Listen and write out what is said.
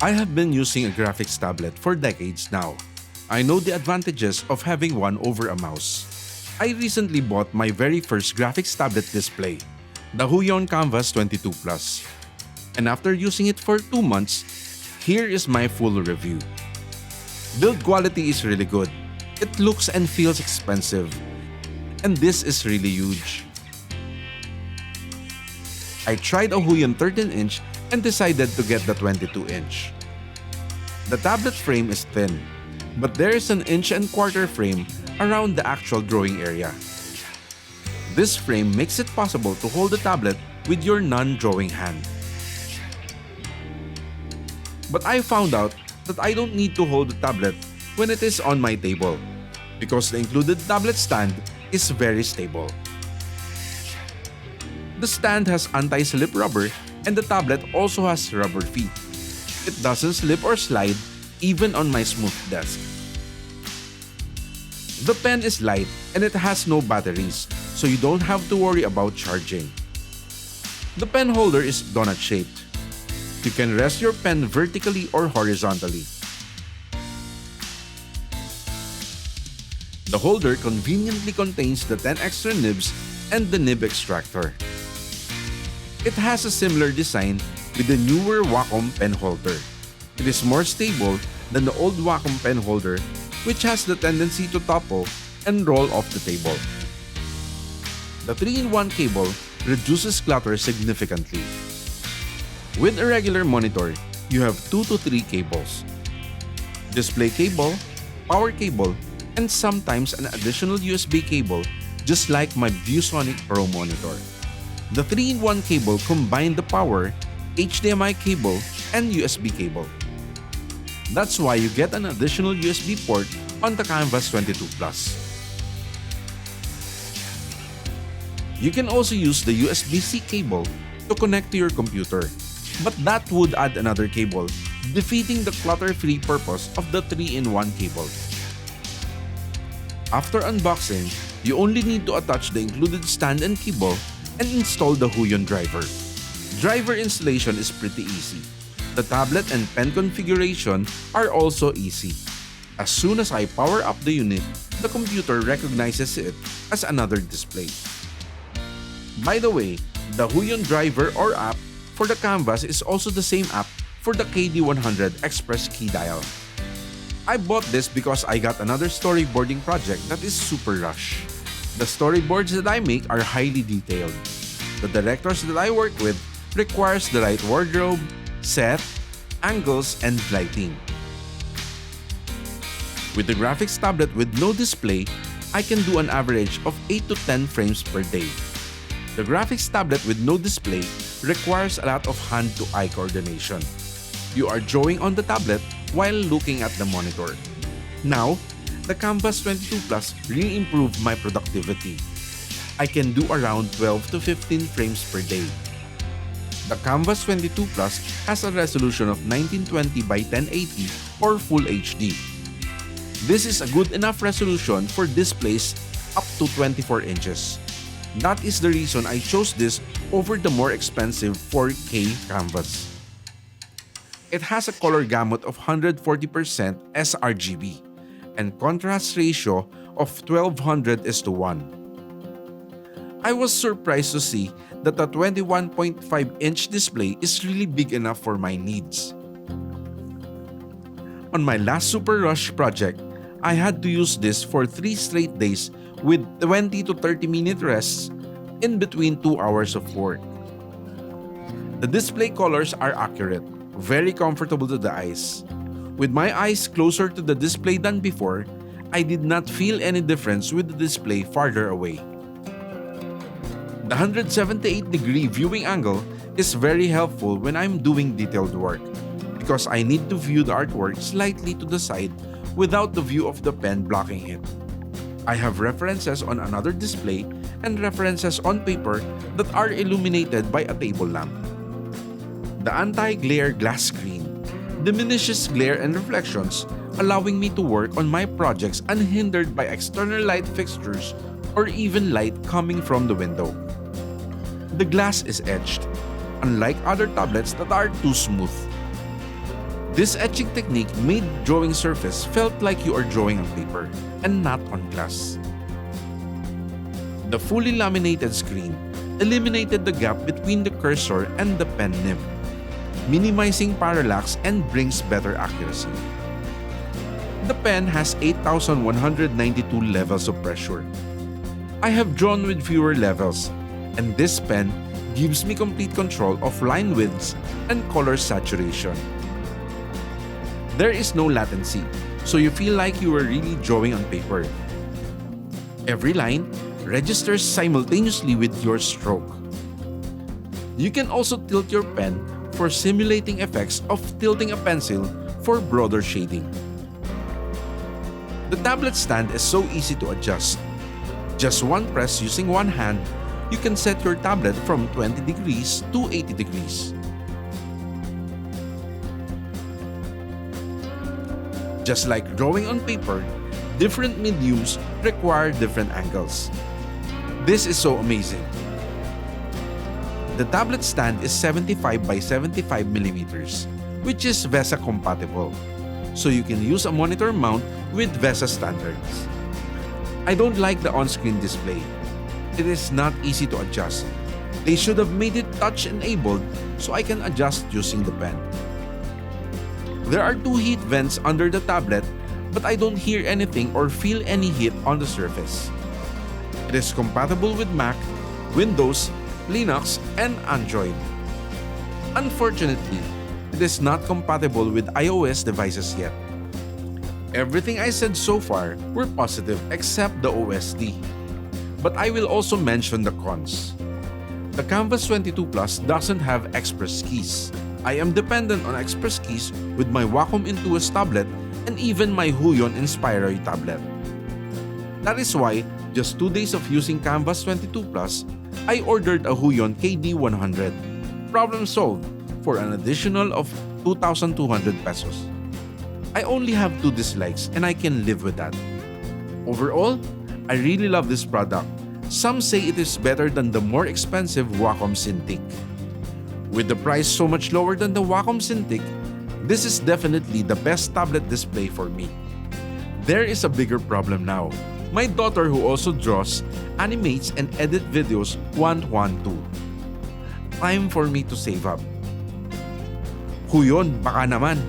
I have been using a graphics tablet for decades now. I know the advantages of having one over a mouse. I recently bought my very first graphics tablet display, the HUION Kamvas 22 Plus. And after using it for 2 months, here is my full review. Build quality is really good. It looks and feels expensive. And this is really huge. I tried a HUION 13-inch and decided to get the 22-inch. The tablet frame is thin, but there is an 1.25 frame around the actual drawing area. This frame makes it possible to hold the tablet with your non-drawing hand. But I found out that I don't need to hold the tablet when it is on my table because the included tablet stand is very stable. The stand has anti-slip rubber and the tablet also has rubber feet. It doesn't slip or slide even on my smooth desk. The pen is light and it has no batteries, so you don't have to worry about charging. The pen holder is donut shaped. You can rest your pen vertically or horizontally. The holder conveniently contains the 10 extra nibs and the nib extractor. It has a similar design with the newer Wacom pen holder. It is more stable than the old Wacom pen holder, which has the tendency to topple and roll off the table. The 3-in-1 cable reduces clutter significantly. With a regular monitor, you have 2 to 3 cables: display cable, power cable, and sometimes an additional USB cable, just like my ViewSonic Pro monitor. The 3-in-1 cable combined the power, HDMI cable, and USB cable. That's why you get an additional USB port on the Kamvas 22 Plus. You can also use the USB-C cable to connect to your computer, but that would add another cable, defeating the clutter-free purpose of the 3-in-1 cable. After unboxing, you only need to attach the included stand and cable and install the HUION driver. Driver installation is pretty easy. The tablet and pen configuration are also easy. As soon as I power up the unit, the computer recognizes it as another display. By the way, the HUION driver or app for the Kamvas is also the same app for the KD100 Express key dial. I bought this because I got another storyboarding project that is super rush. The storyboards that I make are highly detailed. The directors that I work with requires the right wardrobe, set, angles, and lighting. With the graphics tablet with no display, I can do an average of 8 to 10 frames per day. The graphics tablet with no display requires a lot of hand-to-eye coordination. You are drawing on the tablet while looking at the monitor. Now, the Kamvas 22 Plus really improved my productivity. I can do around 12 to 15 frames per day. The Kamvas 22 Plus has a resolution of 1920 by 1080 or Full HD. This is a good enough resolution for displays up to 24 inches. That is the reason I chose this over the more expensive 4K Kamvas. It has a color gamut of 140% sRGB and contrast ratio of 1200:1. I was surprised to see that the 21.5-inch display is really big enough for my needs. On my last super rush project, I had to use this for 3 straight days with 20 to 30-minute rests in between 2 hours of work. The display colors are accurate, very comfortable to the eyes. With my eyes closer to the display than before, I did not feel any difference with the display farther away. The 178-degree viewing angle is very helpful when I'm doing detailed work because I need to view the artwork slightly to the side without the view of the pen blocking it. I have references on another display and references on paper that are illuminated by a table lamp. The anti-glare glass screen diminishes glare and reflections, allowing me to work on my projects unhindered by external light fixtures or even light coming from the window. The glass is etched, unlike other tablets that are too smooth. This etching technique made drawing surface felt like you are drawing on paper and not on glass. The fully laminated screen eliminated the gap between the cursor and the pen nib, minimizing parallax and brings better accuracy. The pen has 8,192 levels of pressure. I have drawn with fewer levels, and this pen gives me complete control of line widths and color saturation. There is no latency, so you feel like you are really drawing on paper. Every line registers simultaneously with your stroke. You can also tilt your pen for simulating effects of tilting a pencil for broader shading. The tablet stand is so easy to adjust. Just one press using one hand, you can set your tablet from 20 degrees to 80 degrees. Just like drawing on paper, different mediums require different angles. This is so amazing. The tablet stand is 75 by 75 millimeters, which is VESA compatible, so you can use a monitor mount with VESA standards. I don't like the on-screen display. It is not easy to adjust. They should have made it touch-enabled so I can adjust using the pen. There are two heat vents under the tablet, but I don't hear anything or feel any heat on the surface. It is compatible with Mac, Windows, Linux, and Android. Unfortunately, it is not compatible with iOS devices yet. Everything I said so far were positive except the OSD. But I will also mention the cons. The Kamvas 22 Plus doesn't have express keys. I am dependent on express keys with my Wacom Intuos tablet and even my HUION Inspiro tablet. That is why, just 2 days of using Kamvas 22 Plus, I ordered a HUION KD100. Problem solved for an additional of 2,200 pesos. I only have 2 dislikes and I can live with that. Overall, I really love this product. Some say it is better than the more expensive Wacom Cintiq. With the price so much lower than the Wacom Cintiq, this is definitely the best tablet display for me. There is a bigger problem now. My daughter, who also draws, animates and edits videos, want one too. Time for me to save up. HUION, baka naman.